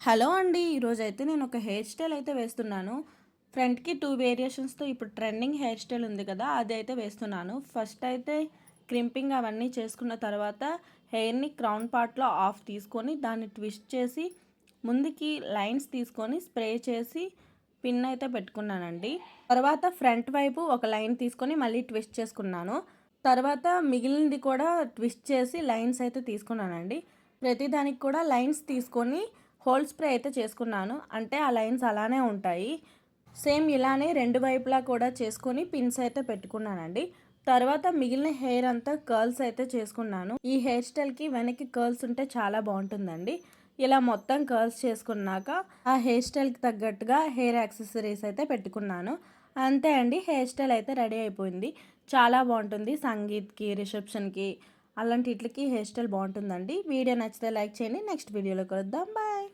Hello అండి. ఈరోజైతే నేను ఒక హెయిర్ స్టైల్ అయితే వేస్తున్నాను. ఫ్రంట్‌కి 2 వేరియేషన్స్‌తో ఇప్పుడు ట్రెండింగ్ హెయిర్ స్టైల్ ఉంది కదా! అది అయితే వేస్తున్నాను. ఫస్ట్ అయితే క్రింపింగ్ అవన్నీ చేసుకున్న తర్వాత హెయిర్‌ని క్రౌన్ పార్ట్‌లో హాఫ్ తీసుకొని దాన్ని ట్విస్ట్ చేసి ముందుకి లైన్స్ తీసుకొని స్ప్రే చేసి పిన్ అయితే పెట్టుకున్నానండి. తర్వాత ఫ్రంట్ వైపు ఒక లైన్ తీసుకొని మళ్ళీ ట్విస్ట్ చేసుకున్నాను. తర్వాత మిగిలినది కూడా ట్విస్ట్ చేసి లైన్స్ అయితే తీసుకున్నానండి. ప్రతి దానికి కూడా లైన్స్ తీసుకొని హోల్ స్ప్రే అయితే చేసుకున్నాను. అంటే ఆ లైన్స్ అలానే ఉంటాయి. సేమ్ ఇలానే రెండు వైపులా కూడా చేసుకొని పిన్స్ అయితే పెట్టుకున్నానండి. తర్వాత మిగిలిన హెయిర్ అంతా కర్ల్స్ అయితే చేసుకున్నాను. ఈ హెయిర్ స్టైల్‌కి వెనక్కి కర్ల్స్ ఉంటే చాలా బాగుంటుందండి. ఇలా మొత్తం కర్ల్స్ చేసుకున్నాక ఆ హెయిర్ స్టైల్‌కి తగ్గట్టుగా హెయిర్ యాక్సెసరీస్ అయితే పెట్టుకున్నాను. అంతే అండి, హెయిర్ స్టైల్ అయితే రెడీ అయిపోయింది. చాలా బాగుంటుంది. సంగీత్‌కి, రిసెప్షన్‌కి అలాంటి ఇట్లకి హెయిర్ స్టైల్ బాగుంటుందండి. వీడియో నచ్చితే లైక్ చేయండి. నెక్స్ట్ వీడియోలో కలుద్దాం. బాయ్.